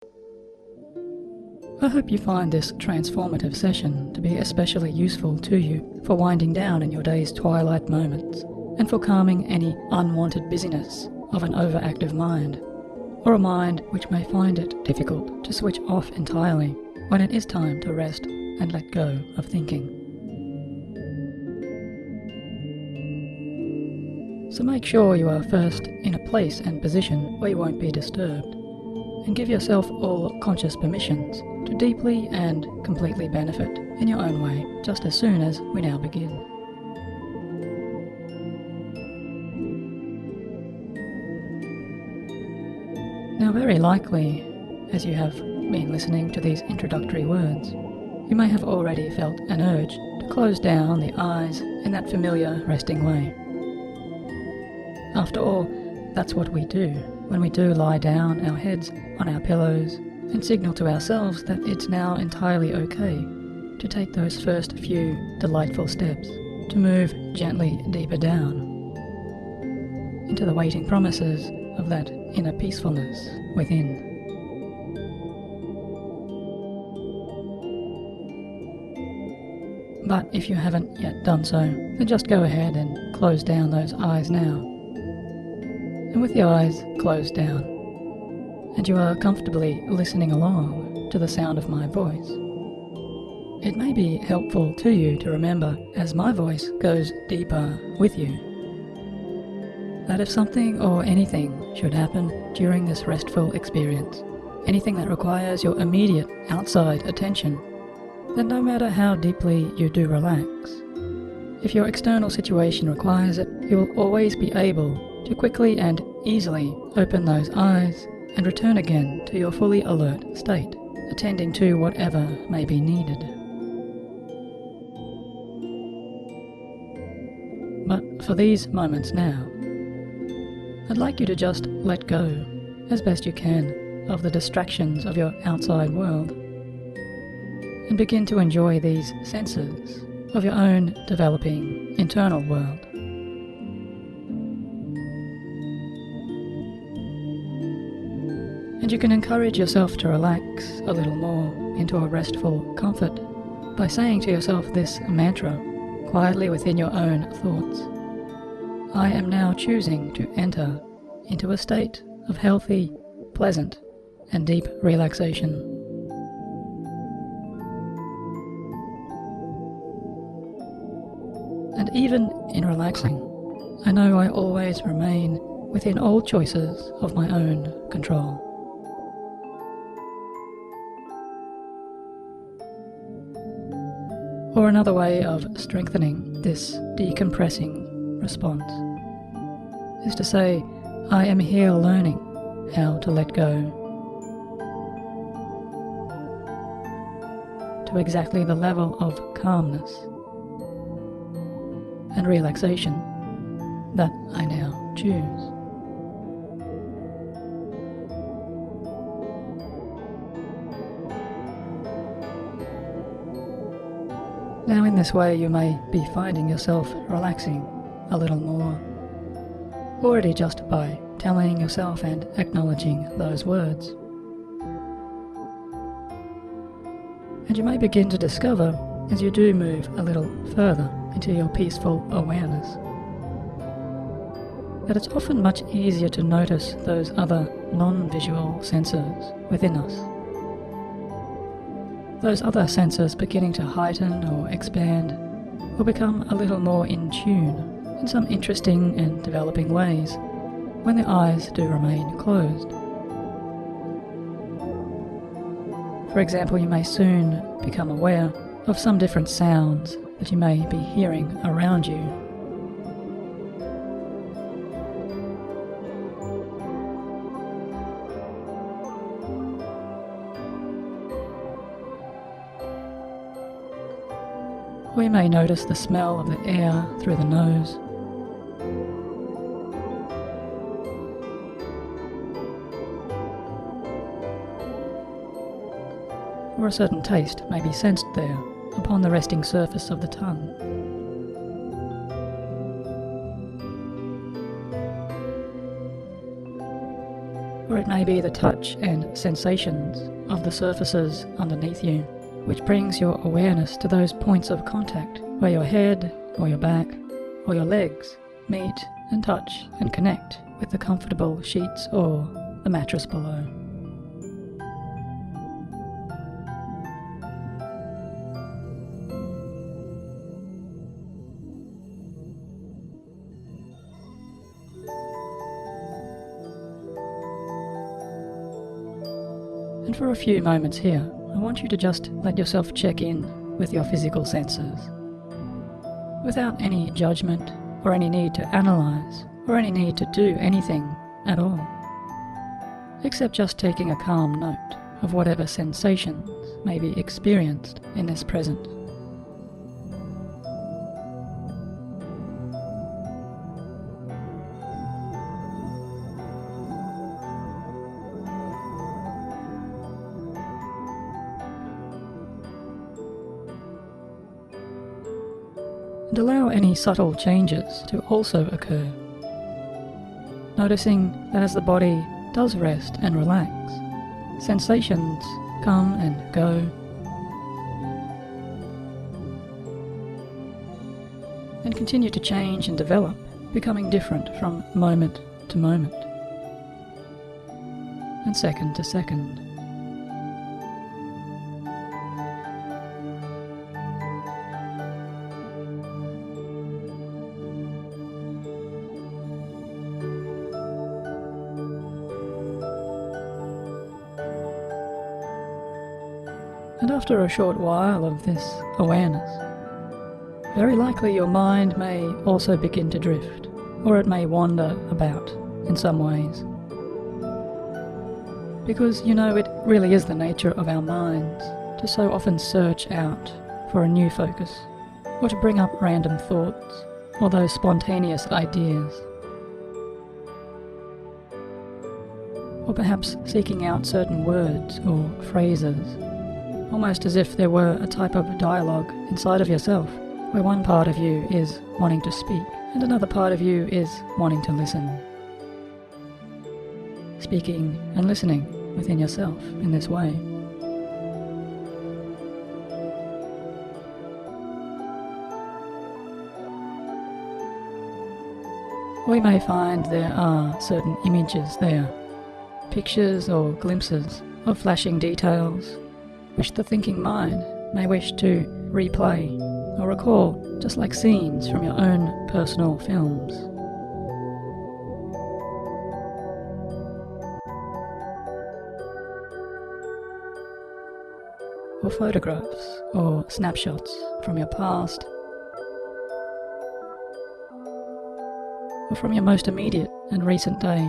I hope you find this transformative session to be especially useful to you for winding down in your day's twilight moments and for calming any unwanted busyness of an overactive mind, or a mind which may find it difficult to switch off entirely when it is time to rest and let go of thinking. So make sure you are first in a place and position where you won't be disturbed, and give yourself all conscious permissions to deeply and completely benefit in your own way just as soon as we now begin. Now, very likely, as you have been listening to these introductory words, you may have already felt an urge to close down the eyes in that familiar resting way. After all, that's what we do when we do lie down our heads on our pillows and signal to ourselves that it's now entirely okay to take those first few delightful steps to move gently deeper down into the waiting promises of that inner peacefulness within. But if you haven't yet done so, then just go ahead and close down those eyes now. And with the eyes closed down, and you are comfortably listening along to the sound of my voice, it may be helpful to you to remember, as my voice goes deeper with you, that if something or anything should happen during this restful experience, anything that requires your immediate outside attention, then no matter how deeply you do relax, if your external situation requires it, you will always be able to quickly and easily open those eyes and return again to your fully alert state, attending to whatever may be needed. But for these moments now, I'd like you to just let go, as best you can, of the distractions of your outside world, and begin to enjoy these senses of your own developing internal world. And you can encourage yourself to relax a little more into a restful comfort by saying to yourself this mantra quietly within your own thoughts. I am now choosing to enter into a state of healthy, pleasant, and deep relaxation. And even in relaxing, I know I always remain within all choices of my own control. Or another way of strengthening this decompressing response is to say, I am here learning how to let go to exactly the level of calmness and relaxation that I now choose. Now in this way you may be finding yourself relaxing a little more, already just by telling yourself and acknowledging those words. And you may begin to discover, as you do move a little further into your peaceful awareness, that it's often much easier to notice those other non-visual senses within us. Those other senses beginning to heighten or expand will become a little more in tune in some interesting and developing ways when the eyes do remain closed. For example, you may soon become aware of some different sounds that you may be hearing around you. We may notice the smell of the air through the nose, or a certain taste may be sensed there upon the resting surface of the tongue. Or it may be the touch and sensations of the surfaces underneath you, which brings your awareness to those points of contact where your head or your back or your legs meet and touch and connect with the comfortable sheets or the mattress below. And for a few moments here, I want you to just let yourself check in with your physical senses, without any judgment or any need to analyze or any need to do anything at all, except just taking a calm note of whatever sensations may be experienced in this present. And allow any subtle changes to also occur, noticing that as the body does rest and relax, sensations come and go, and continue to change and develop, becoming different from moment to moment, and second to second. And after a short while of this awareness, very likely your mind may also begin to drift, or it may wander about in some ways. Because it really is the nature of our minds to so often search out for a new focus, or to bring up random thoughts, or those spontaneous ideas. Or perhaps seeking out certain words or phrases, almost as if there were a type of dialogue inside of yourself, where one part of you is wanting to speak and another part of you is wanting to listen. Speaking and listening within yourself in this way. We may find there are certain images there, pictures or glimpses of flashing details, which the thinking mind may wish to replay or recall, just like scenes from your own personal films. Or photographs or snapshots from your past, or from your most immediate and recent day.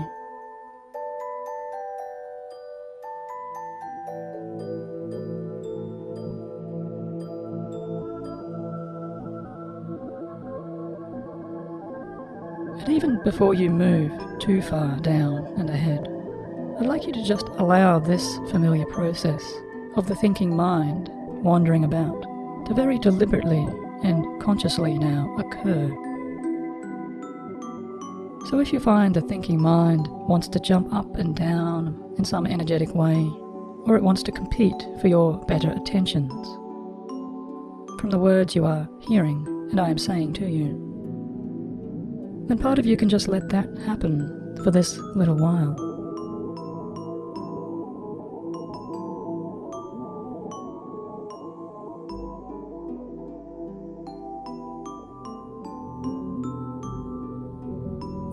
And even before you move too far down and ahead, I'd like you to just allow this familiar process of the thinking mind wandering about to very deliberately and consciously now occur. So if you find the thinking mind wants to jump up and down in some energetic way, or it wants to compete for your better attentions from the words you are hearing and I am saying to you, then part of you can just let that happen for this little while.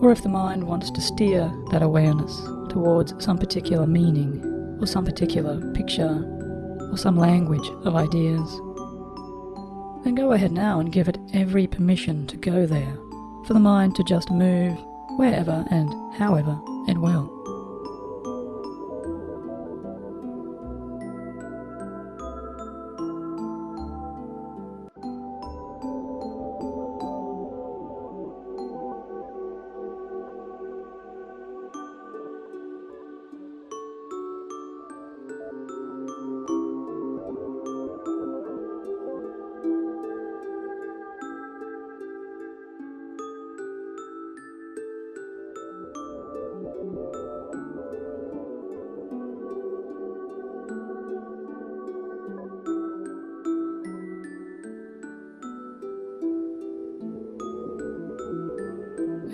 Or if the mind wants to steer that awareness towards some particular meaning, or some particular picture, or some language of ideas, then go ahead now and give it every permission to go there, for the mind to just move wherever and however it will.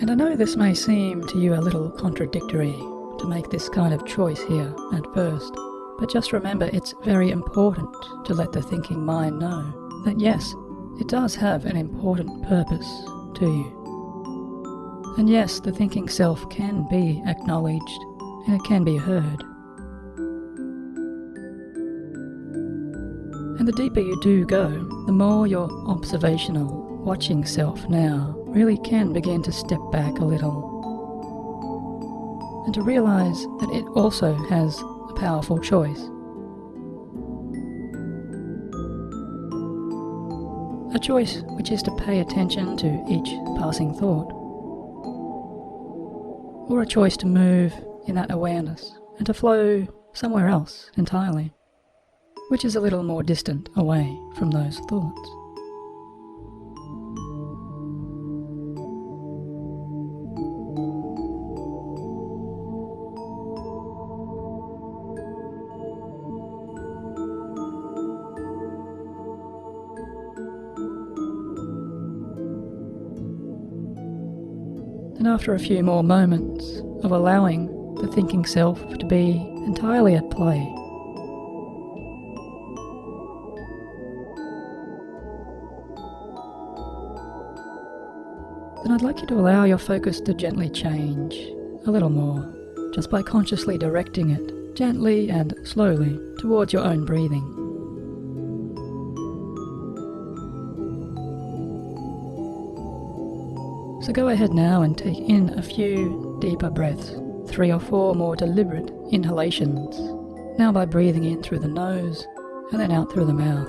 And I know this may seem to you a little contradictory to make this kind of choice here at first, but just remember it's very important to let the thinking mind know that yes, it does have an important purpose to you. And yes, the thinking self can be acknowledged and it can be heard. And the deeper you do go, the more your observational, watching self now really can begin to step back a little and to realize that it also has a powerful choice. A choice which is to pay attention to each passing thought, or a choice to move in that awareness and to flow somewhere else entirely, which is a little more distant away from those thoughts. And after a few more moments of allowing the thinking self to be entirely at play, then I'd like you to allow your focus to gently change a little more, just by consciously directing it gently and slowly towards your own breathing. So go ahead now and take in a few deeper breaths, 3 or 4 more deliberate inhalations, now by breathing in through the nose and then out through the mouth.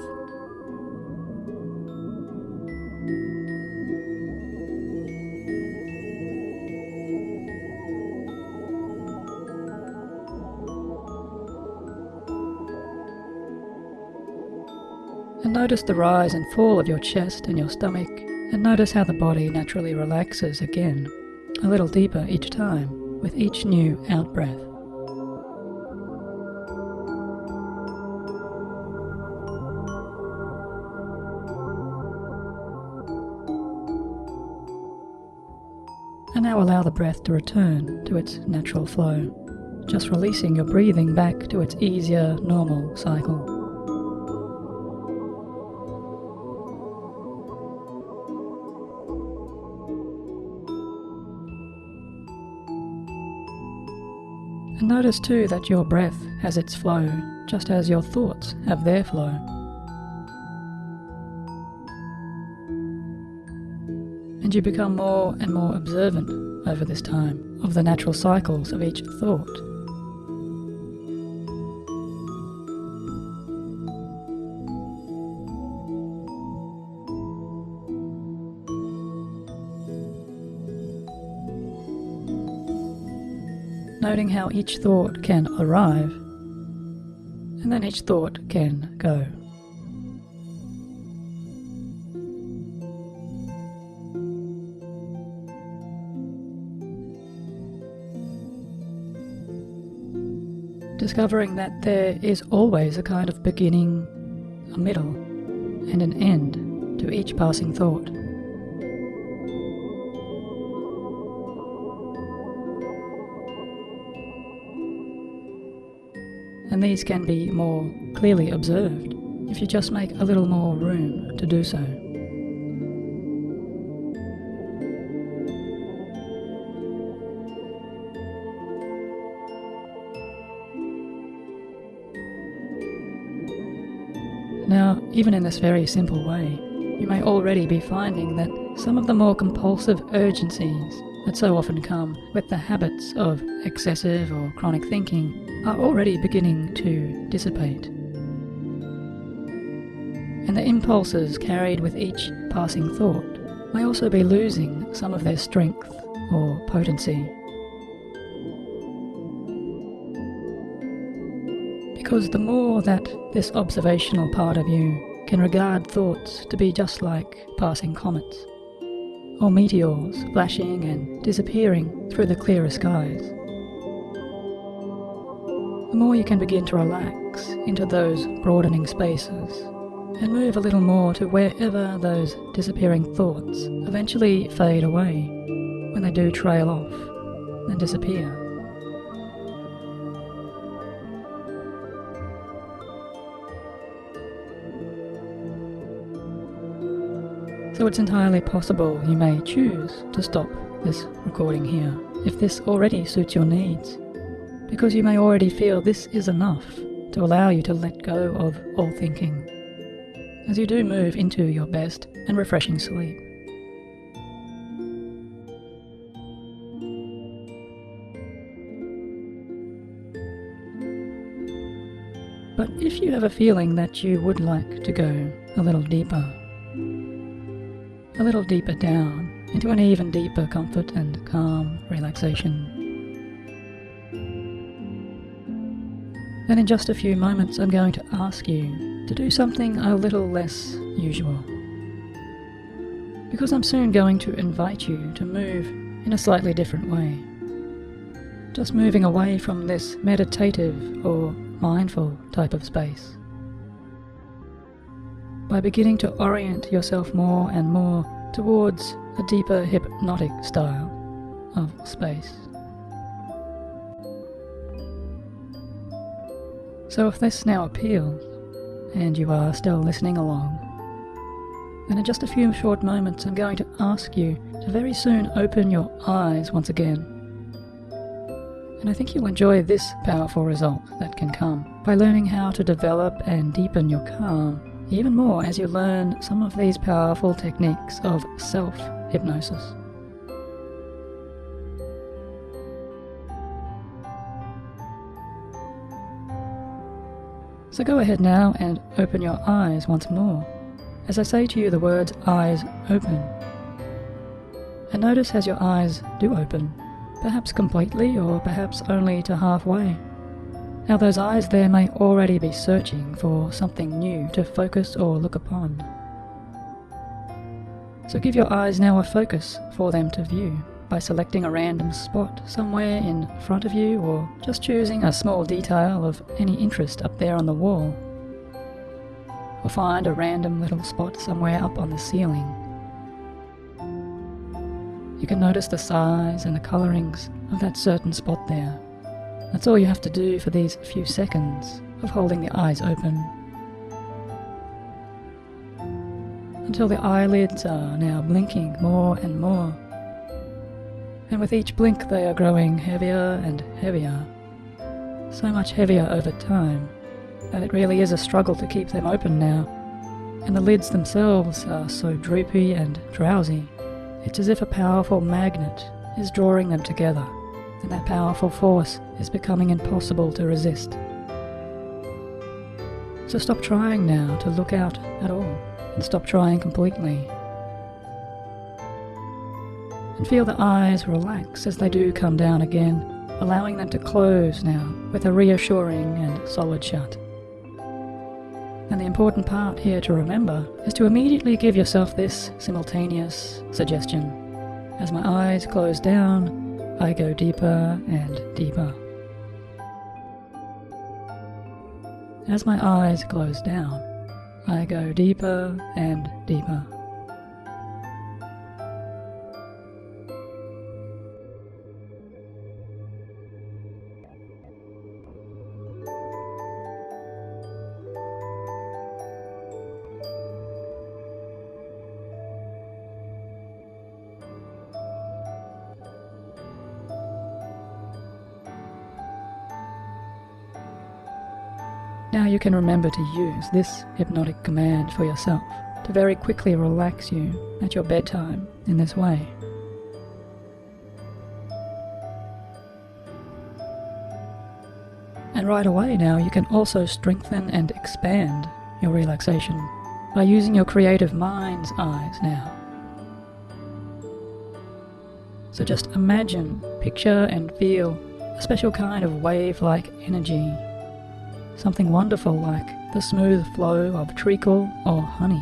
And notice the rise and fall of your chest and your stomach, and notice how the body naturally relaxes again, a little deeper each time, with each new out-breath. And now allow the breath to return to its natural flow, just releasing your breathing back to its easier, normal cycle. And notice too that your breath has its flow, just as your thoughts have their flow. And you become more and more observant over this time of the natural cycles of each thought. Noting how each thought can arrive, and then each thought can go. Discovering that there is always a kind of beginning, a middle, and an end to each passing thought. And these can be more clearly observed if you just make a little more room to do so. Now, even in this very simple way, you may already be finding that some of the more compulsive urgencies that so often come with the habits of excessive or chronic thinking are already beginning to dissipate. And the impulses carried with each passing thought may also be losing some of their strength or potency. Because the more that this observational part of you can regard thoughts to be just like passing comets, or meteors flashing and disappearing through the clearer skies, the more you can begin to relax into those broadening spaces and move a little more to wherever those disappearing thoughts eventually fade away, when they do trail off and disappear. So it's entirely possible you may choose to stop this recording here if this already suits your needs, because you may already feel this is enough to allow you to let go of all thinking as you do move into your best and refreshing sleep. But if you have a feeling that you would like to go a little deeper down into an even deeper comfort and calm relaxation, then in just a few moments I'm going to ask you to do something a little less usual, because I'm soon going to invite you to move in a slightly different way, just moving away from this meditative or mindful type of space, by beginning to orient yourself more and more towards a deeper hypnotic style of space. So if this now appeals, and you are still listening along, then in just a few short moments I'm going to ask you to very soon open your eyes once again. And I think you'll enjoy this powerful result that can come by learning how to develop and deepen your calm even more as you learn some of these powerful techniques of self-hypnosis. So go ahead now and open your eyes once more as I say to you the words "eyes open." And notice as your eyes do open, perhaps completely or perhaps only to halfway, how those eyes there may already be searching for something new to focus or look upon. So give your eyes now a focus for them to view by selecting a random spot somewhere in front of you, or just choosing a small detail of any interest up there on the wall, or find a random little spot somewhere up on the ceiling. You can notice the size and the colorings of that certain spot there. That's all you have to do for these few seconds of holding the eyes open, until the eyelids are now blinking more and more. And with each blink they are growing heavier and heavier, so much heavier over time that it really is a struggle to keep them open now, and the lids themselves are so droopy and drowsy. It's as if a powerful magnet is drawing them together, and that powerful force is becoming impossible to resist. So stop trying now to look out at all, and stop trying completely. And feel the eyes relax as they do come down again, allowing them to close now with a reassuring and solid shut. And the important part here to remember is to immediately give yourself this simultaneous suggestion. As my eyes close down, I go deeper and deeper. As my eyes close down, I go deeper and deeper. Now you can remember to use this hypnotic command for yourself to very quickly relax you at your bedtime in this way. And right away now you can also strengthen and expand your relaxation by using your creative mind's eyes now. So just imagine, picture and feel a special kind of wave-like energy, something wonderful like the smooth flow of treacle or honey,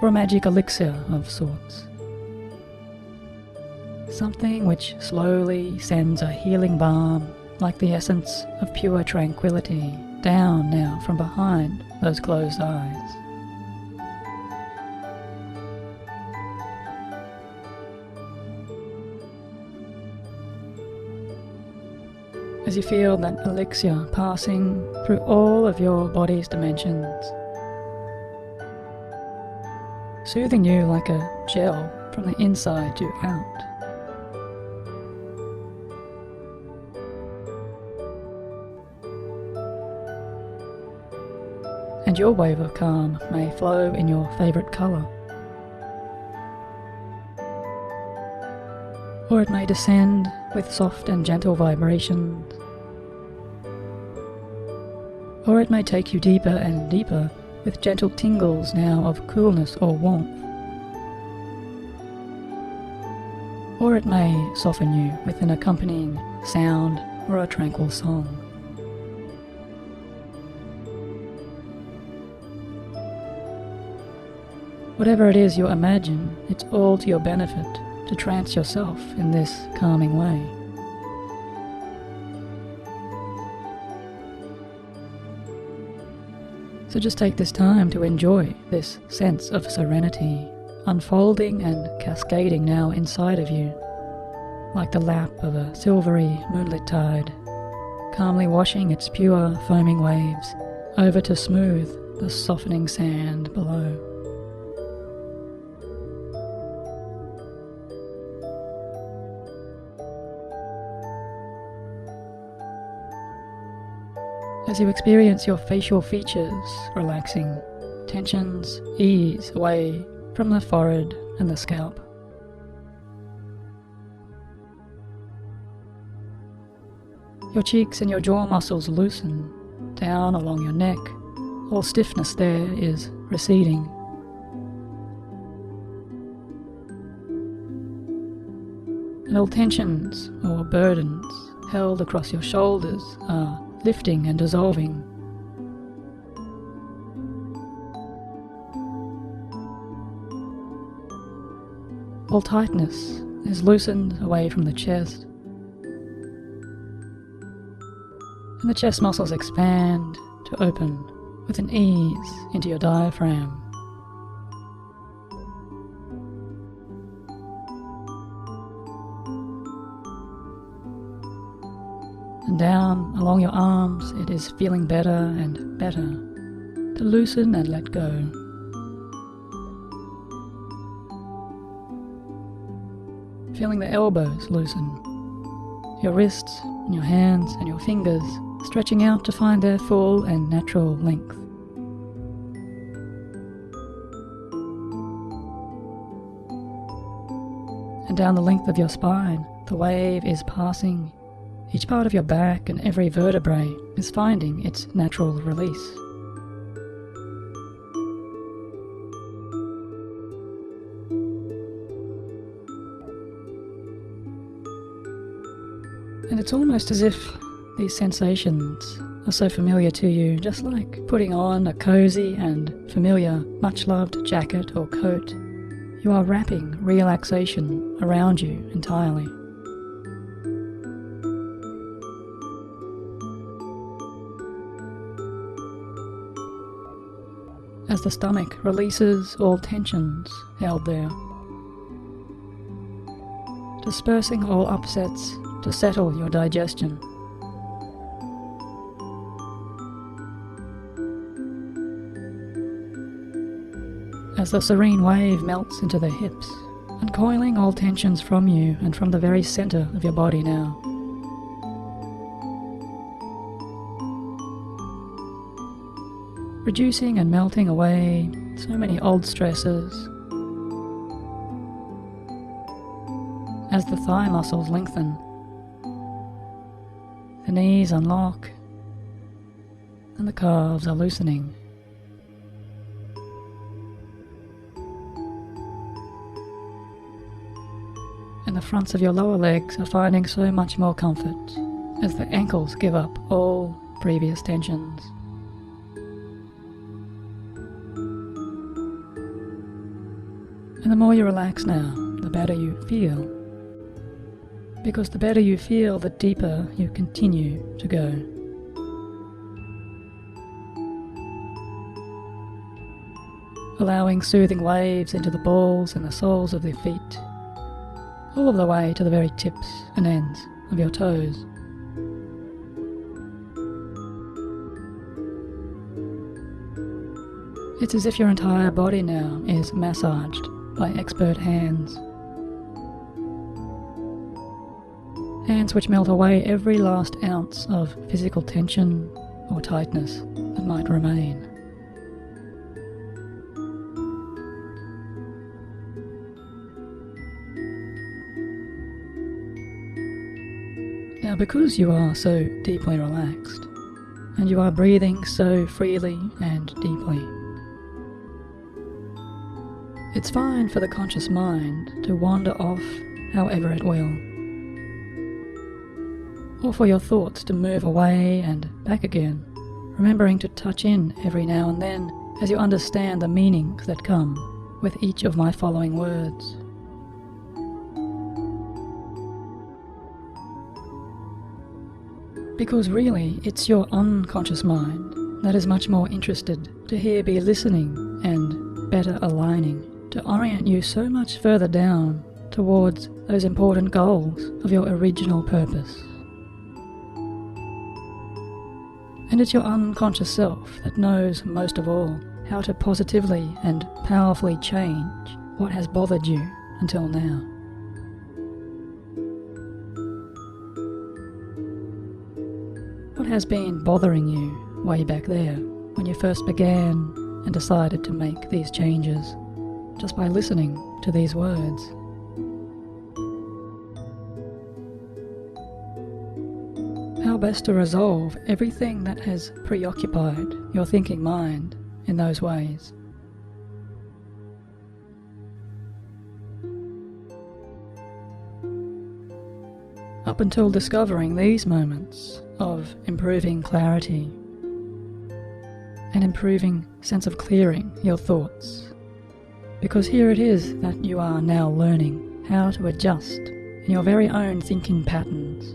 or a magic elixir of sorts. Something which slowly sends a healing balm, like the essence of pure tranquility, down now from behind those closed eyes. as you feel that elixir passing through all of your body's dimensions, soothing you like a gel from the inside to out. And your wave of calm may flow in your favourite colour, or it may descend with soft and gentle vibrations, or it may take you deeper and deeper with gentle tingles now of coolness or warmth, or it may soften you with an accompanying sound or a tranquil song. Whatever it is you imagine, it's all to your benefit to trance yourself in this calming way. So just take this time to enjoy this sense of serenity unfolding and cascading now inside of you, like the lap of a silvery moonlit tide, calmly washing its pure foaming waves over to smooth the softening sand below. As you experience your facial features relaxing, tensions ease away from the forehead and the scalp. Your cheeks and your jaw muscles loosen down along your neck. All stiffness there is receding. And all tensions or burdens held across your shoulders are lifting and dissolving. All tightness is loosened away from the chest, and the chest muscles expand to open with an ease into your diaphragm. And down along your arms, it is feeling better and better to loosen and let go. Feeling the elbows loosen, your wrists and your hands and your fingers stretching out to find their full and natural length. And down the length of your spine, the wave is passing. Each part of your back and every vertebrae is finding its natural release. And it's almost as if these sensations are so familiar to you, just like putting on a cozy and familiar, much-loved jacket or coat. You are wrapping relaxation around you entirely. As the stomach releases all tensions held there, dispersing all upsets to settle your digestion. As the serene wave melts into the hips, uncoiling all tensions from you and from the very center of your body now. Reducing and melting away so many old stresses. As the thigh muscles lengthen, the knees unlock, and the calves are loosening. And the fronts of your lower legs are finding so much more comfort as the ankles give up all previous tensions. And the more you relax now, the better you feel. Because the better you feel, the deeper you continue to go. Allowing soothing waves into the balls and the soles of the feet, all the way to the very tips and ends of your toes. It's as if your entire body now is massaged by expert hands. Hands which melt away every last ounce of physical tension or tightness that might remain. Now, because you are so deeply relaxed, and you are breathing so freely and deeply, it's fine for the conscious mind to wander off however it will, or for your thoughts to move away and back again, remembering to touch in every now and then as you understand the meanings that come with each of my following words. Because really, it's your unconscious mind that is much more interested to here be listening and better aligning to orient you so much further down towards those important goals of your original purpose. And it's your unconscious self that knows most of all how to positively and powerfully change what has bothered you until now. What has been bothering you way back there when you first began and decided to make these changes just by listening to these words? How best to resolve everything that has preoccupied your thinking mind in those ways? Up until discovering these moments of improving clarity and improving sense of clearing your thoughts, because here it is that you are now learning how to adjust in your very own thinking patterns.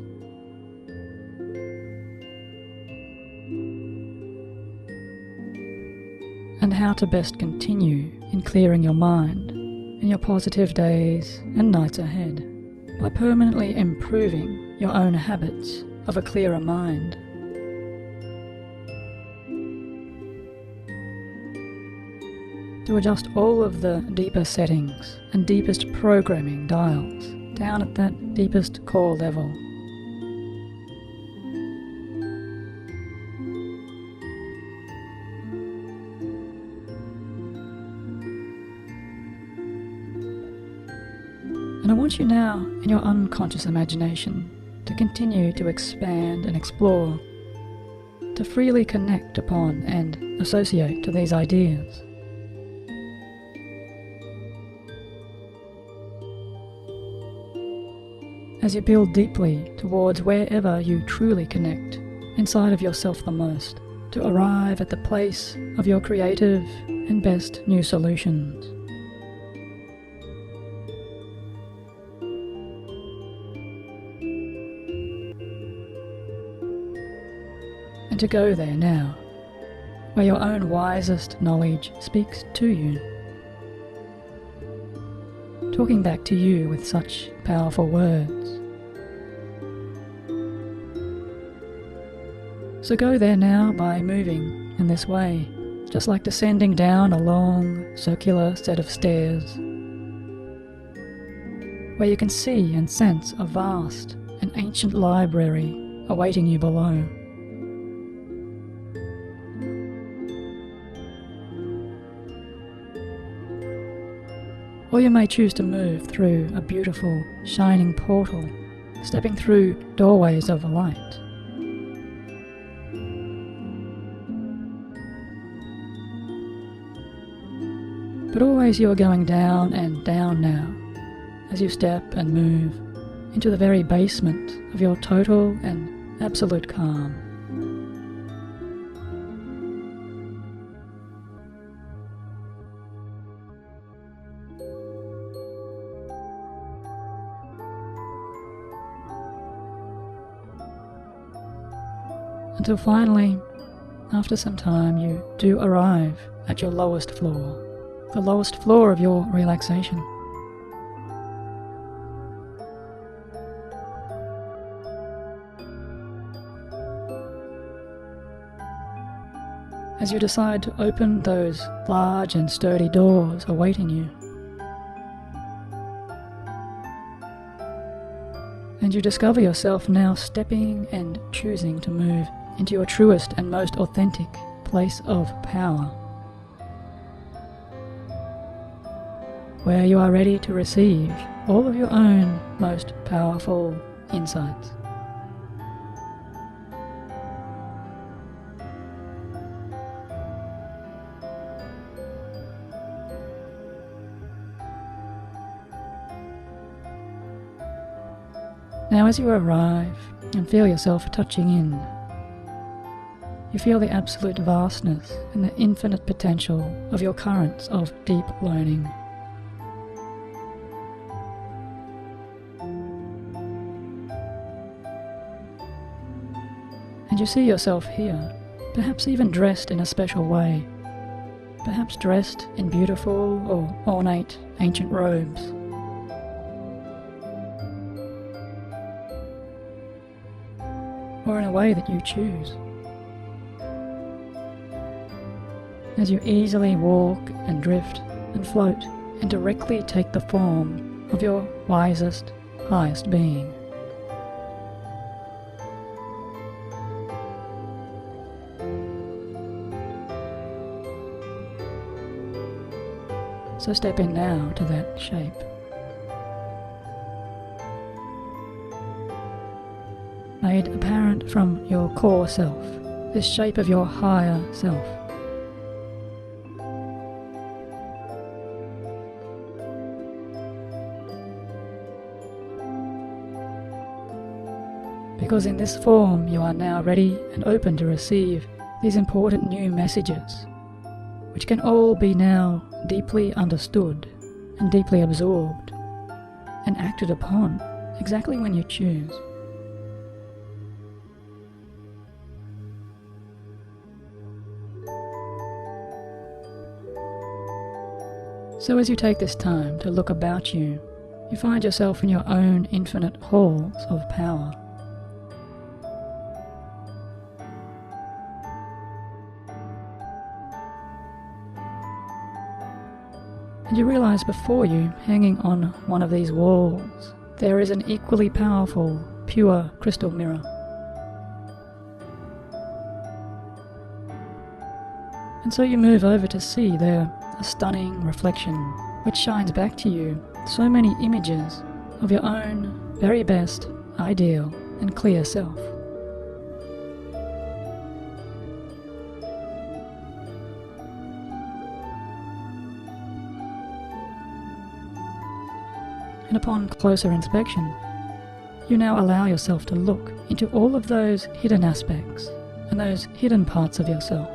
And how to best continue in clearing your mind in your positive days and nights ahead by permanently improving your own habits of a clearer mind. To adjust all of the deeper settings and deepest programming dials down at that deepest core level. And I want you now, in your unconscious imagination, to continue to expand and explore, to freely connect upon and associate to these ideas. As you build deeply towards wherever you truly connect inside of yourself the most, to arrive at the place of your creative and best new solutions. And to go there now, where your own wisest knowledge speaks to you, talking back to you with such powerful words. So go there now by moving in this way, just like descending down a long, circular set of stairs, where you can see and sense a vast and ancient library awaiting you below. Or you may choose to move through a beautiful, shining portal, stepping through doorways of light. But always you are going down and down now, as you step and move into the very basement of your total and absolute calm. Until finally, after some time, you do arrive at your lowest floor, the lowest floor of your relaxation. as you decide to open those large and sturdy doors awaiting you. And you discover yourself now stepping and choosing to move into your truest and most authentic place of power, where you are ready to receive all of your own most powerful insights. Now as you arrive and feel yourself touching in, you feel the absolute vastness and the infinite potential of your currents of deep learning. And you see yourself here, perhaps even dressed in a special way, perhaps dressed in beautiful or ornate ancient robes. Or in a way that you choose. As you easily walk and drift and float and directly take the form of your wisest, highest being. So step in now to that shape. Made apparent from your core self, this shape of your higher self. Because in this form you are now ready and open to receive these important new messages, which can all be now deeply understood and deeply absorbed and acted upon exactly when you choose. So as you take this time to look about you, you find yourself in your own infinite halls of power. And you realize before you, hanging on one of these walls, there is an equally powerful, pure crystal mirror. And so you move over to see there a stunning reflection which shines back to you so many images of your own very best, ideal and clear self. And upon closer inspection, you now allow yourself to look into all of those hidden aspects and those hidden parts of yourself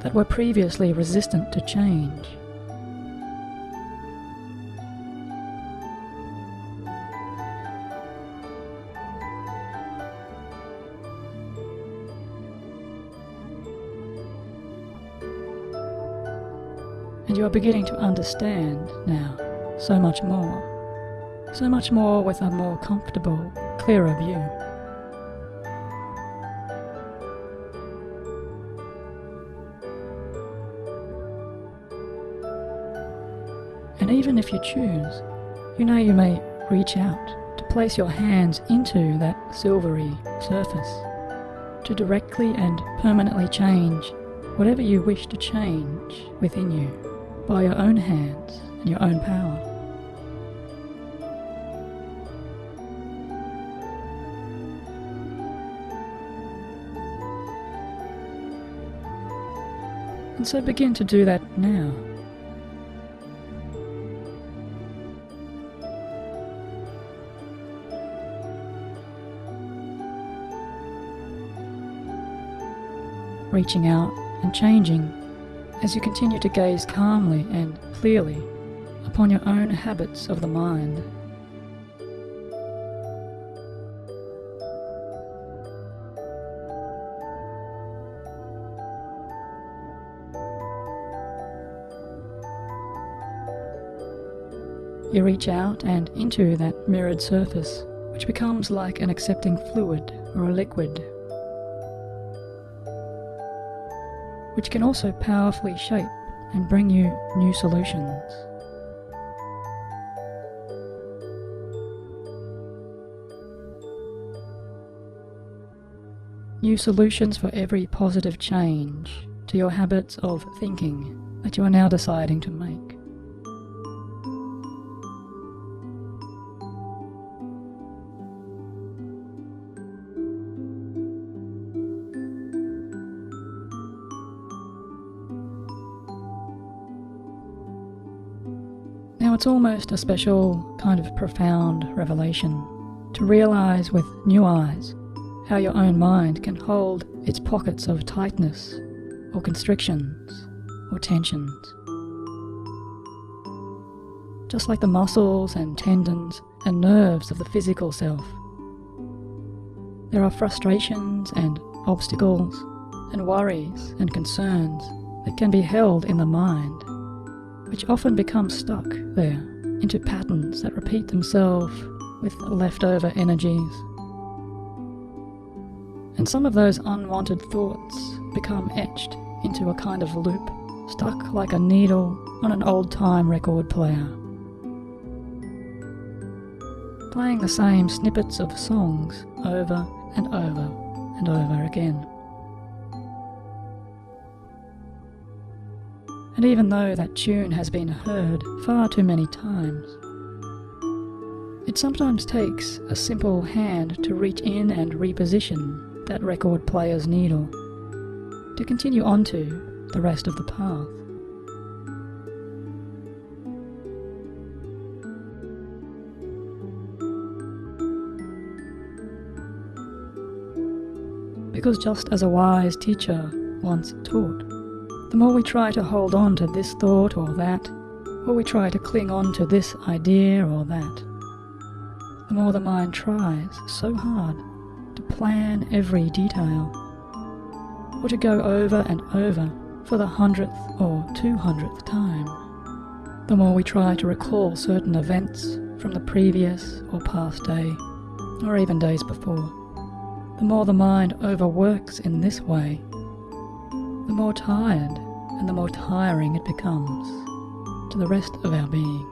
that were previously resistant to change. And you are beginning to understand now so much more with a more comfortable, clearer view. And even if you choose, you know you may reach out to place your hands into that silvery surface to directly and permanently change whatever you wish to change within you by your own hands and your own power. And so begin to do that now. Reaching out and changing as you continue to gaze calmly and clearly upon your own habits of the mind. You reach out and into that mirrored surface, which becomes like an accepting fluid or a liquid, which can also powerfully shape and bring you new solutions. New solutions for every positive change to your habits of thinking that you are now deciding to make. Now it's almost a special kind of profound revelation to realize with new eyes how your own mind can hold its pockets of tightness or constrictions or tensions. Just like the muscles and tendons and nerves of the physical self, there are frustrations and obstacles and worries and concerns that can be held in the mind, which often become stuck there into patterns that repeat themselves with leftover energies. And some of those unwanted thoughts become etched into a kind of loop, stuck like a needle on an old-time record player, playing the same snippets of songs over and over and over again. And even though that tune has been heard far too many times, it sometimes takes a simple hand to reach in and reposition that record player's needle to continue onto the rest of the path. Because just as a wise teacher once taught, the more we try to hold on to this thought or that, or we try to cling on to this idea or that, the more the mind tries so hard to plan every detail, or to go over and over for the 100th or 200th time. The more we try to recall certain events from the previous or past day, or even days before, the more the mind overworks in this way, the more tired and the more tiring it becomes to the rest of our being.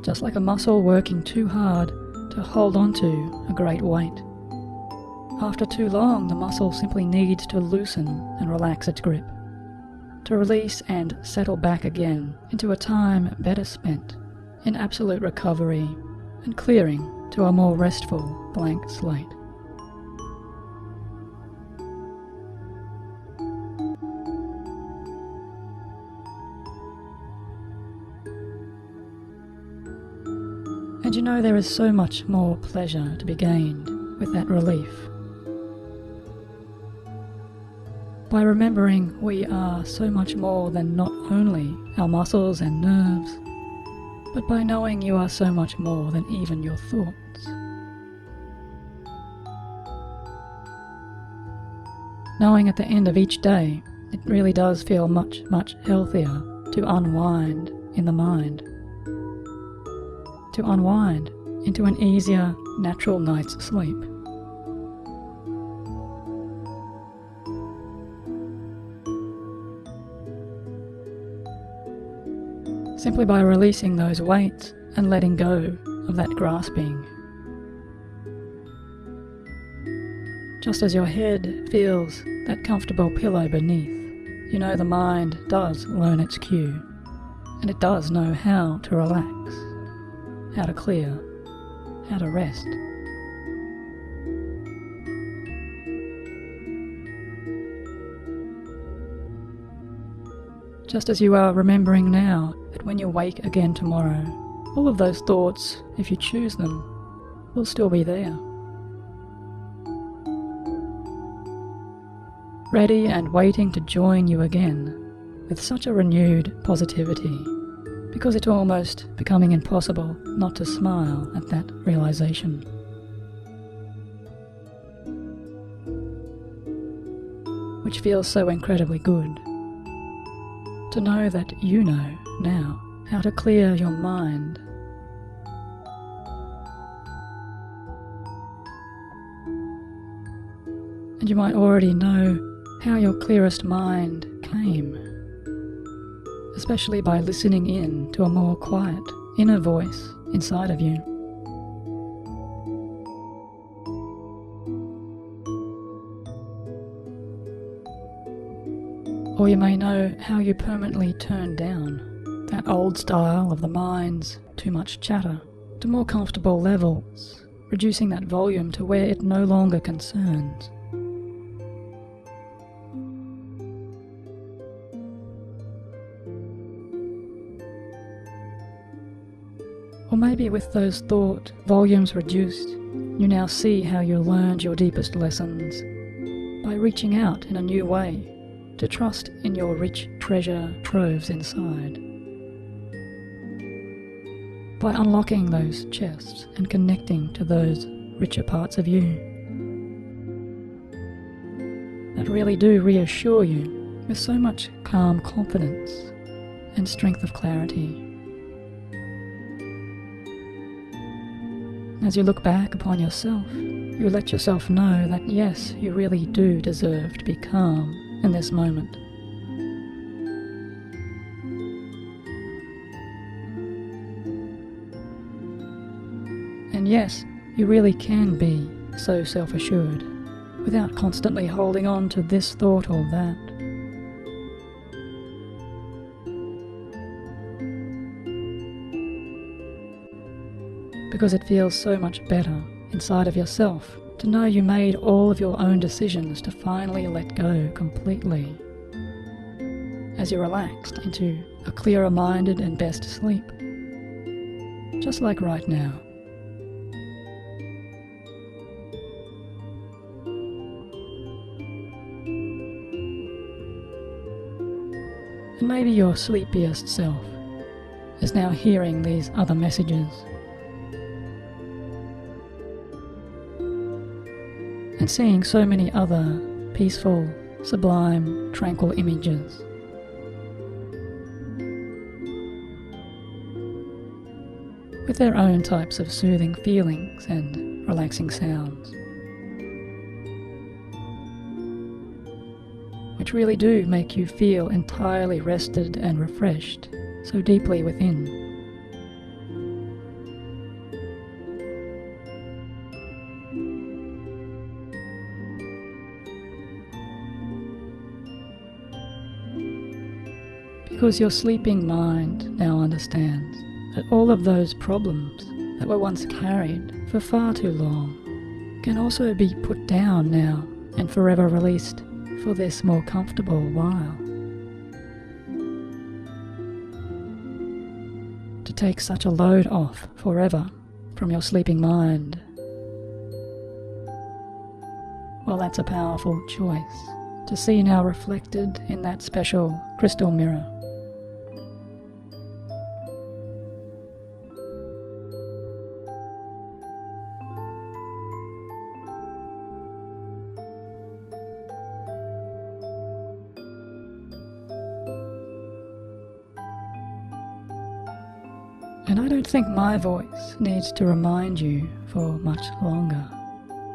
Just like a muscle working too hard to hold on to a great weight. After too long, the muscle simply needs to loosen and relax its grip, to release and settle back again into a time better spent in absolute recovery and clearing to a more restful blank slate. And you know, there is so much more pleasure to be gained with that relief. By remembering we are so much more than not only our muscles and nerves, but by knowing you are so much more than even your thoughts. Knowing at the end of each day, it really does feel much, much healthier to unwind in the mind. To unwind into an easier, natural night's sleep. Simply by releasing those weights and letting go of that grasping. Just as your head feels that comfortable pillow beneath, you know the mind does learn its cue, and it does know how to relax, how to clear, how to rest. Just as you are remembering now that when you wake again tomorrow, all of those thoughts, if you choose them, will still be there. Ready and waiting to join you again with such a renewed positivity, because it's almost becoming impossible not to smile at that realization. Which feels so incredibly good. To know that you know now how to clear your mind. And you might already know how your clearest mind came, especially by listening in to a more quiet inner voice inside of you. Or you may know how you permanently turned down that old style of the mind's too much chatter to more comfortable levels, reducing that volume to where it no longer concerns. Or maybe with those thought volumes reduced, you now see how you learned your deepest lessons by reaching out in a new way to trust in your rich treasure troves inside. By unlocking those chests and connecting to those richer parts of you that really do reassure you with so much calm confidence and strength of clarity. As you look back upon yourself, you let yourself know that yes, you really do deserve to be calm in this moment. And yes, you really can be so self-assured without constantly holding on to this thought or that. Because it feels so much better inside of yourself to know you made all of your own decisions to finally let go completely as you relaxed into a clearer-minded and best sleep, just like right now. And maybe your sleepiest self is now hearing these other messages and seeing so many other peaceful, sublime, tranquil images. With their own types of soothing feelings and relaxing sounds, which really do make you feel entirely rested and refreshed so deeply within. Because your sleeping mind now understands that all of those problems that were once carried for far too long can also be put down now and forever released for this more comfortable while. To take such a load off forever from your sleeping mind, well, that's a powerful choice to see now reflected in that special crystal mirror. And I don't think my voice needs to remind you for much longer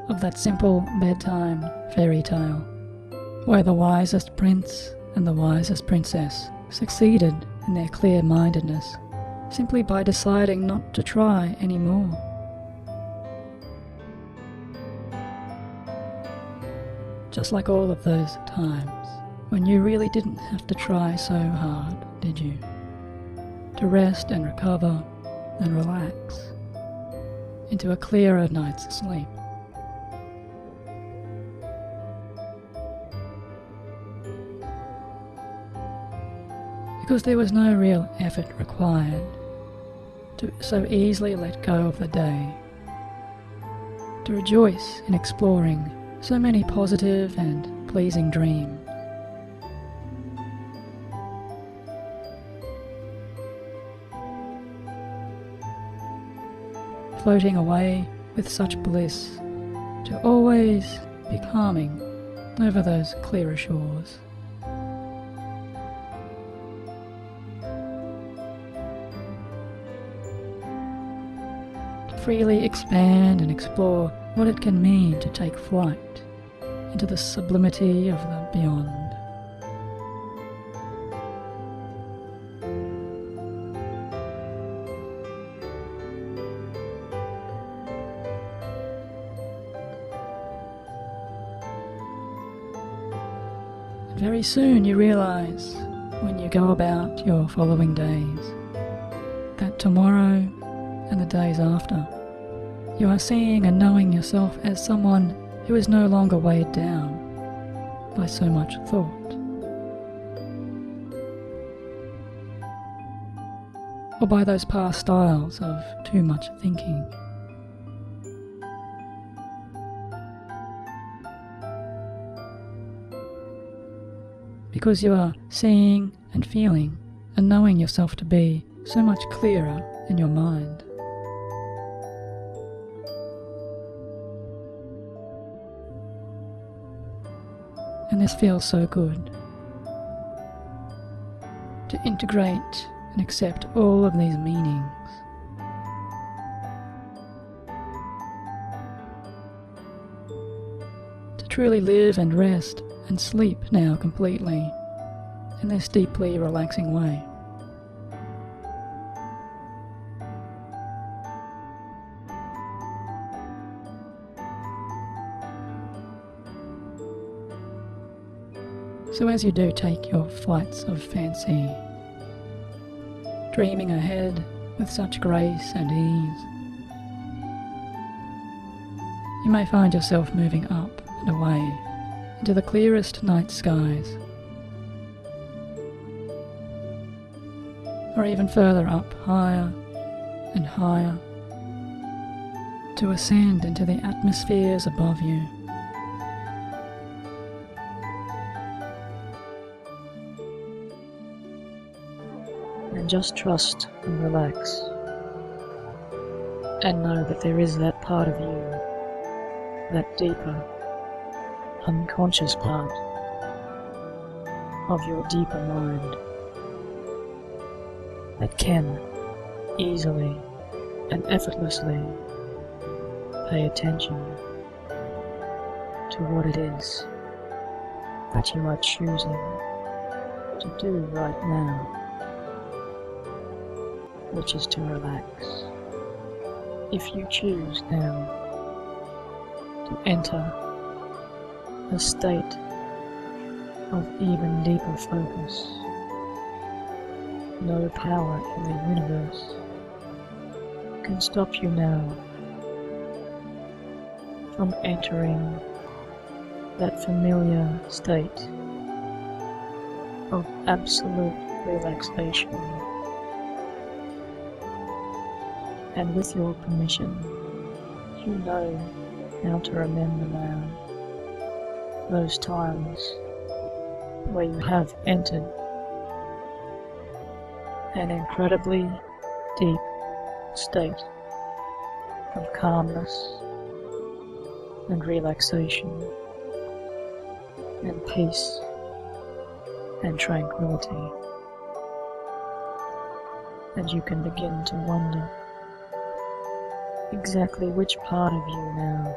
of that simple bedtime fairy tale, where the wisest prince and the wisest princess succeeded in their clear-mindedness simply by deciding not to try anymore. Just like all of those times when you really didn't have to try so hard, did you? To rest and recover and relax into a clearer night's sleep. Because there was no real effort required to so easily let go of the day, to rejoice in exploring so many positive and pleasing dreams. Floating away with such bliss, to always be calming over those clearer shores. To freely expand and explore what it can mean to take flight into the sublimity of the beyond. And very soon you realize, when you go about your following days, that tomorrow and the days after, you are seeing and knowing yourself as someone who is no longer weighed down by so much thought, or by those past styles of too much thinking. Because you are seeing and feeling and knowing yourself to be so much clearer in your mind. And this feels so good, to integrate and accept all of these meanings. To truly live and rest and sleep now completely in this deeply relaxing way. So as you do take your flights of fancy, dreaming ahead with such grace and ease, you may find yourself moving up and away into the clearest night skies, or even further up, higher and higher, to ascend into the atmospheres above you. And just trust and relax, and know that there is that part of you, that deeper, unconscious part of your deeper mind that can easily and effortlessly pay attention to what it is that you are choosing to do right now, which is to relax. If you choose now to enter a state of even deeper focus, no power in the universe can stop you now from entering that familiar state of absolute relaxation. And with your permission, you know how to remember now those times where you have entered an incredibly deep state of calmness and relaxation and peace and tranquility. And you can begin to wonder exactly which part of you now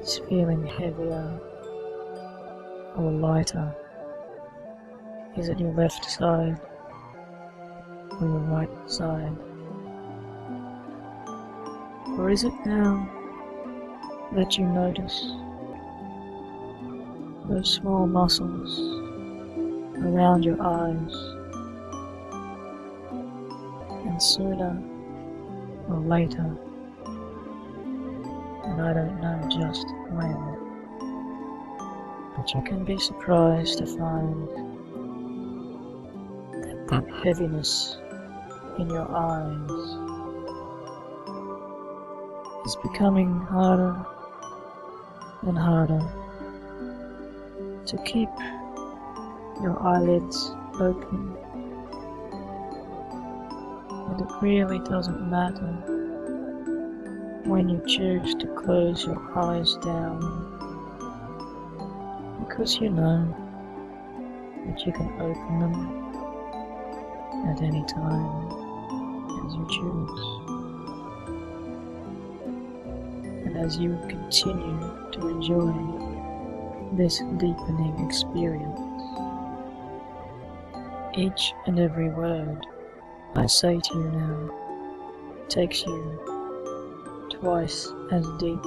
is feeling heavier or lighter. Is it your left side or your right side? Or is it now that you notice those small muscles around your eyes, and sooner or later, and I don't know just when, but you can be surprised to find that heaviness in your eyes is becoming harder and harder to keep your eyelids open. And it really doesn't matter when you choose to close your eyes down, because you know that you can open them at any time as you choose. And as you continue to enjoy this deepening experience, each and every word I say to you now takes you twice as deep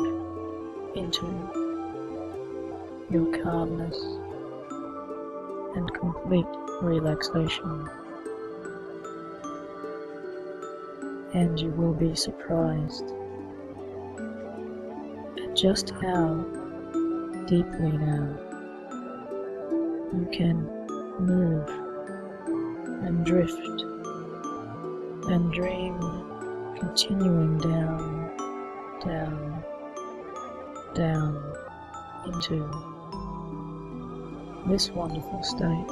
into your calmness and complete relaxation. And you will be surprised at just how deeply now you can move and drift and dream, continuing down, down, down into this wonderful state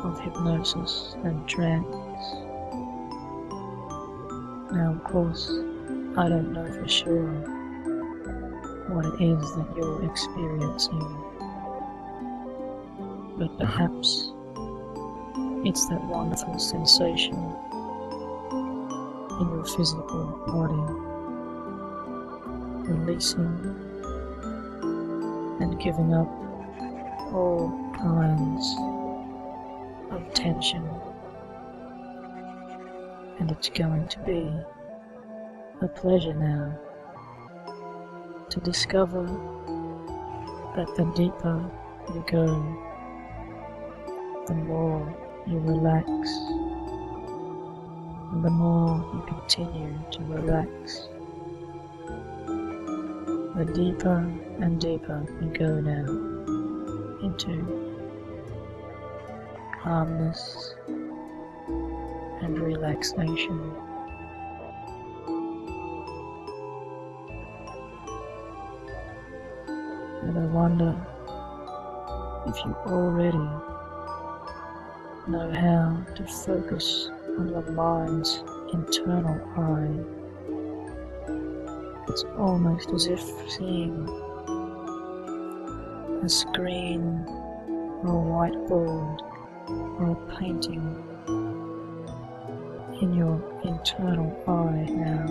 of hypnosis and trance. Now, of course, I don't know for sure what it is that you're experiencing, but perhaps it's that wonderful sensation in your physical body, releasing and giving up all kinds of tension. And it's going to be a pleasure now to discover that the deeper you go, the more you relax, and the more you continue to relax, the deeper and deeper you go now into calmness and relaxation. And I wonder if you already know how to focus on your mind's internal eye. It's almost as if seeing a screen or a whiteboard or a painting in your internal eye now.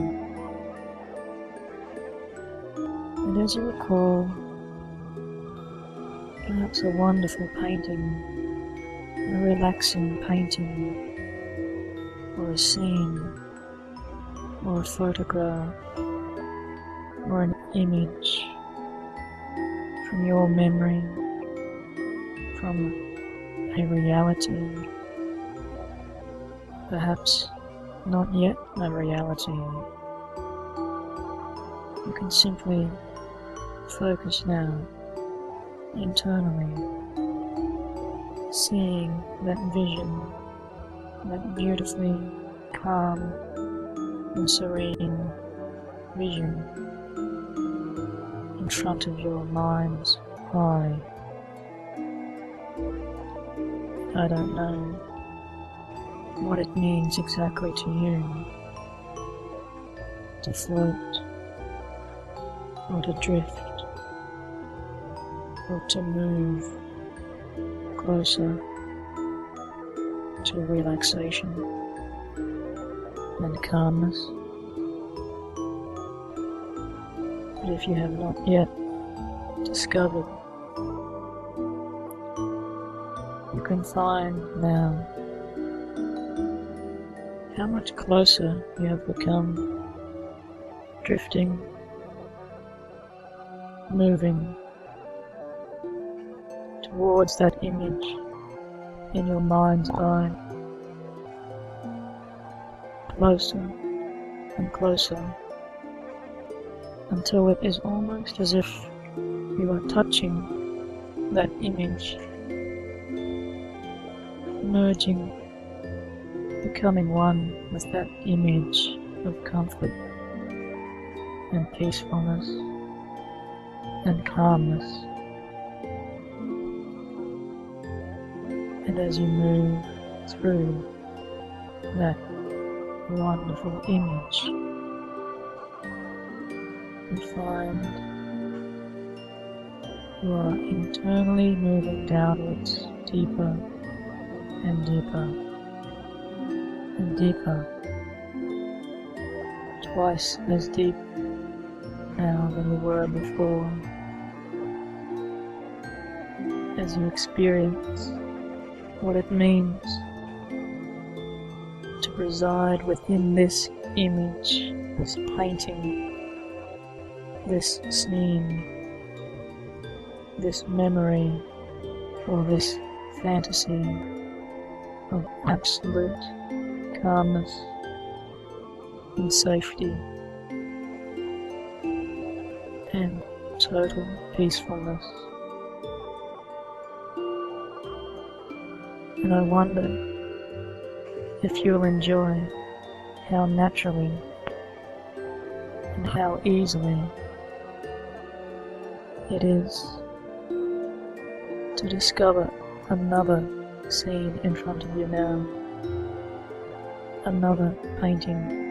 And as you recall, perhaps a wonderful painting, a relaxing painting, or a scene, or a photograph, or an image from your memory, from a reality, perhaps not yet a reality. You can simply focus now internally, seeing that vision, that beautifully calm and serene vision in front of your mind's eye. I don't know what it means exactly to you to float, or to drift, or to move closer to relaxation and calmness. But if you have not yet discovered, you can find now how much closer you have become, drifting, moving towards that image in your mind's eye, closer and closer, until it is almost as if you are touching that image, merging, becoming one with that image of comfort and peacefulness and calmness. And as you move through that wonderful image, you find you are internally moving downwards, deeper and deeper and deeper, twice as deep now than you were before, as you experience what it means to reside within this image, this painting, this scene, this memory, or this fantasy of absolute calmness and safety and total peacefulness. And I wonder if you'll enjoy how naturally and how easily it is to discover another scene in front of you now, another painting,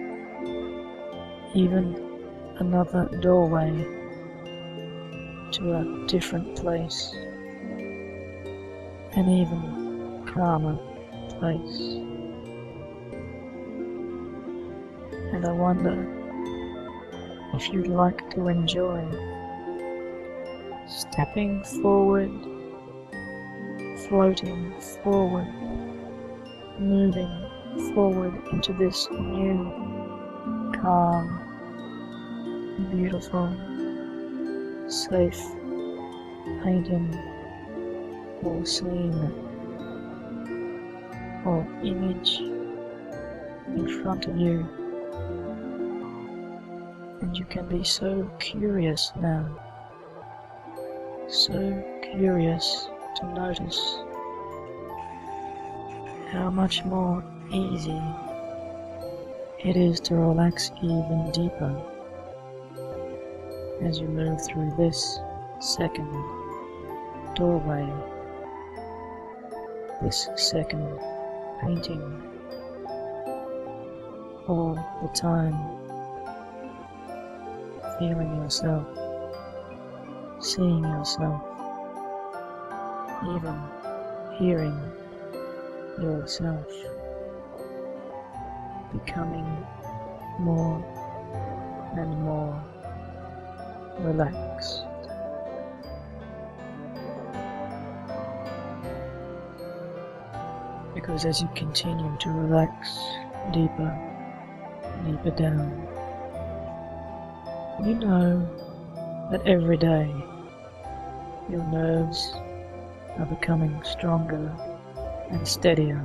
even another doorway to a different place, an even calmer place. And I wonder if you'd like to enjoy stepping forward, floating forward, moving forward into this new, calm, beautiful, safe painting or scene or image in front of you. And you can be so curious now, so curious to notice how much more easy it is to relax even deeper as you move through this second doorway, this second painting, all the time feeling yourself, seeing yourself, even hearing yourself, becoming more and more relaxed. Because as you continue to relax deeper, deeper down, you know that every day your nerves are becoming stronger and steadier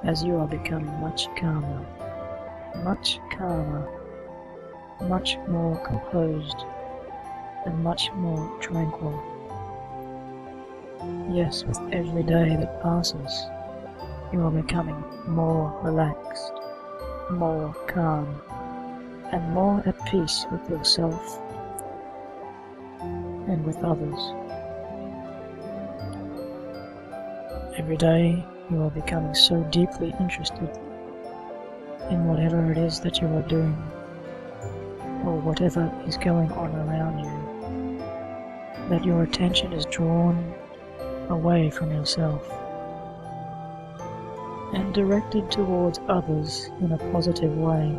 as you are becoming much calmer, much more composed and much more tranquil. Yes, with every day that passes, you are becoming more relaxed, more calm, and more at peace with yourself and with others. Every day you are becoming so deeply interested in whatever it is that you are doing, or whatever is going on around you, that your attention is drawn away from yourself and directed towards others in a positive way,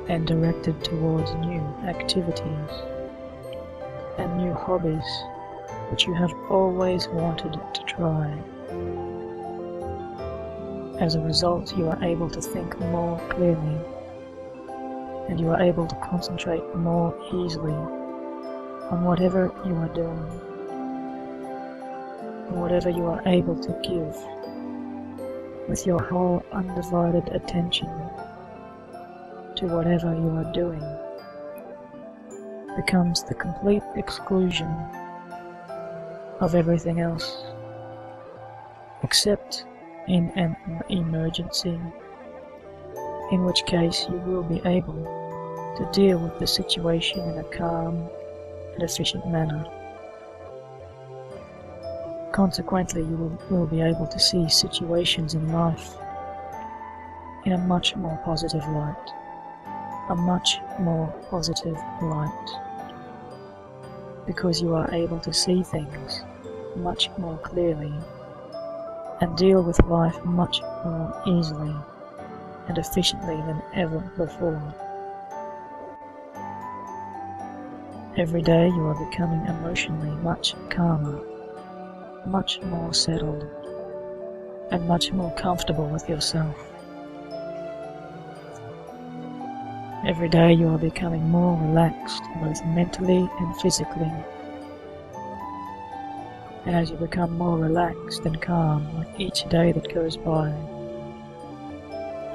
and directed towards new activities and new hobbies which you have always wanted to try. As a result, you are able to think more clearly, and you are able to concentrate more easily on whatever you are doing, and whatever you are able to give with your whole undivided attention to whatever you are doing becomes the complete exclusion of everything else, except in an emergency, in which case you will be able to deal with the situation in a calm and efficient manner. Consequently, you will be able to see situations in life in a much more positive light, a much more positive light, because you are able to see things much more clearly and deal with life much more easily and efficiently than ever before. Every day you are becoming emotionally much calmer, much more settled, and much more comfortable with yourself. Every day you are becoming more relaxed, both mentally and physically. And as you become more relaxed and calm with each day that goes by,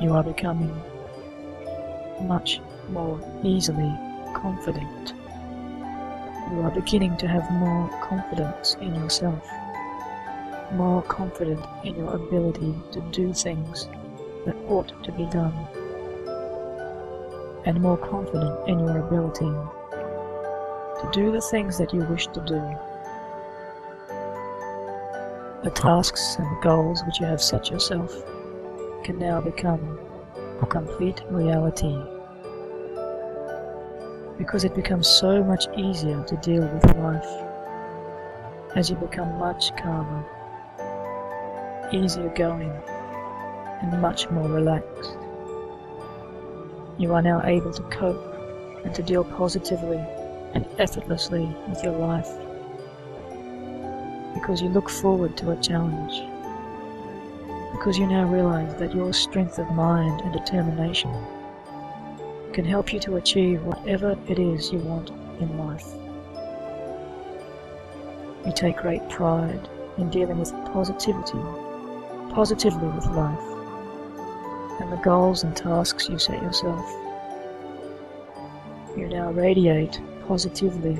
you are becoming much more easily confident. You are beginning to have more confidence in yourself, more confident in your ability to do things that ought to be done, and more confident in your ability to do the things that you wish to do. The tasks and the goals which you have set yourself can now become a complete reality, because it becomes so much easier to deal with life as you become much calmer, easier going, and much more relaxed. You are now able to cope and to deal positively and effortlessly with your life, because you look forward to a challenge, because you now realize that your strength of mind and determination can help you to achieve whatever it is you want in life. You take great pride in dealing with positively with life, and the goals and tasks you set yourself. You now radiate positively,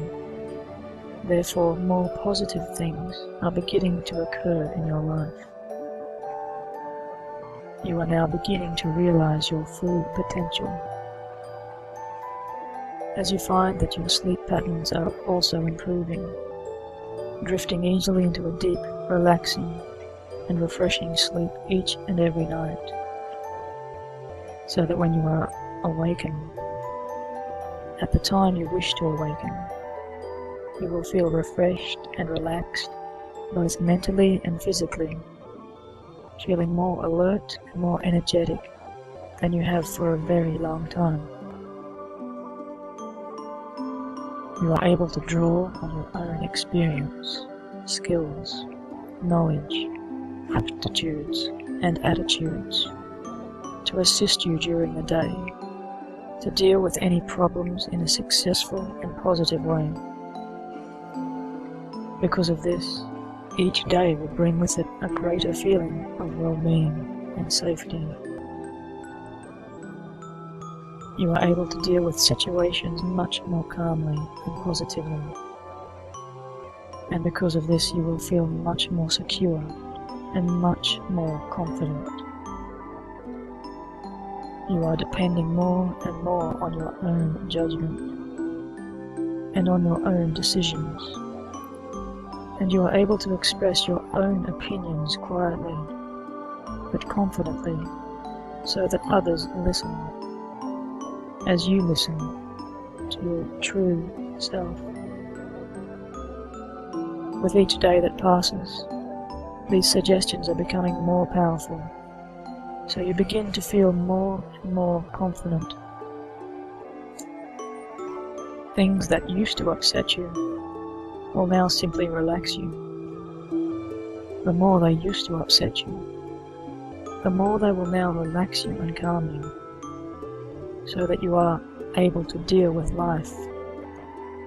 therefore more positive things are beginning to occur in your life. You are now beginning to realize your full potential, as you find that your sleep patterns are also improving, drifting easily into a deep, relaxing and refreshing sleep each and every night, so that when you are awakened, at the time you wish to awaken, you will feel refreshed and relaxed, both mentally and physically, feeling more alert and more energetic than you have for a very long time. You are able to draw on your own experience, skills, knowledge, aptitudes, and attitudes to assist you during the day, to deal with any problems in a successful and positive way. Because of this, each day will bring with it a greater feeling of well-being and safety. You are able to deal with situations much more calmly and positively, and because of this you will feel much more secure and much more confident. You are depending more and more on your own judgment and on your own decisions, and you are able to express your own opinions quietly but confidently, so that others listen as you listen to your true self. With each day that passes, these suggestions are becoming more powerful, so you begin to feel more and more confident. Things that used to upset you will now simply relax you. The more they used to upset you, the more they will now relax you and calm you, so that you are able to deal with life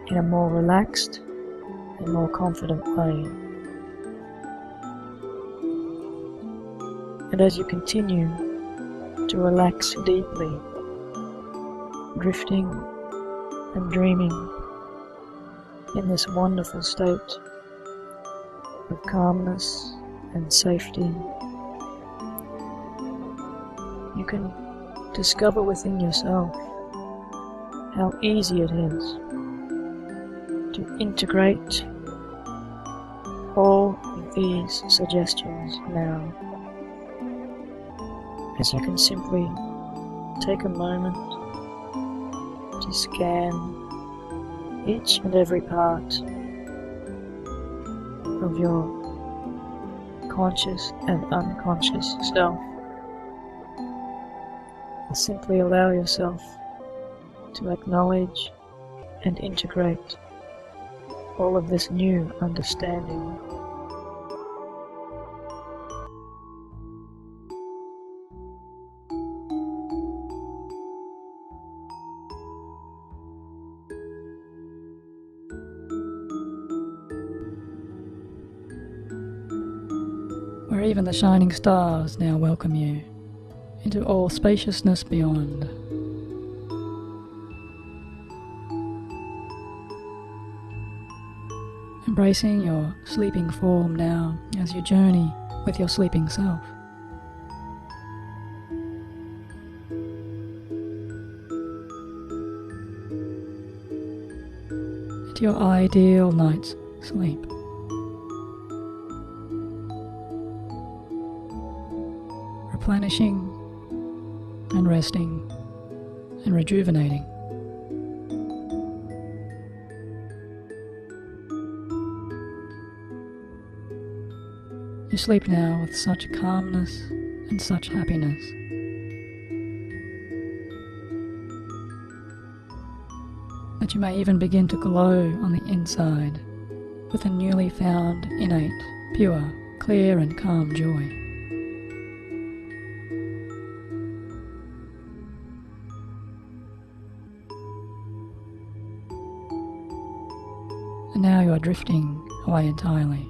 in a more relaxed and more confident way. And as you continue to relax deeply, drifting and dreaming in this wonderful state of calmness and safety, you can discover within yourself how easy it is to integrate all of these suggestions now, as you can simply take a moment to scan each and every part of your conscious and unconscious self. Simply allow yourself to acknowledge and integrate all of this new understanding. Where even the shining stars now welcome you into all spaciousness beyond. Embracing your sleeping form now as you journey with your sleeping self. Into your ideal night's sleep. Replenishing and resting and rejuvenating. You sleep now with such calmness and such happiness. That you may even begin to glow on the inside with a newly found, innate, pure, clear and calm joy. And now you are drifting away entirely.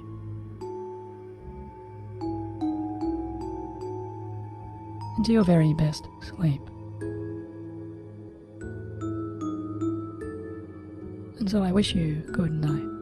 Into your very best sleep. And so I wish you good night.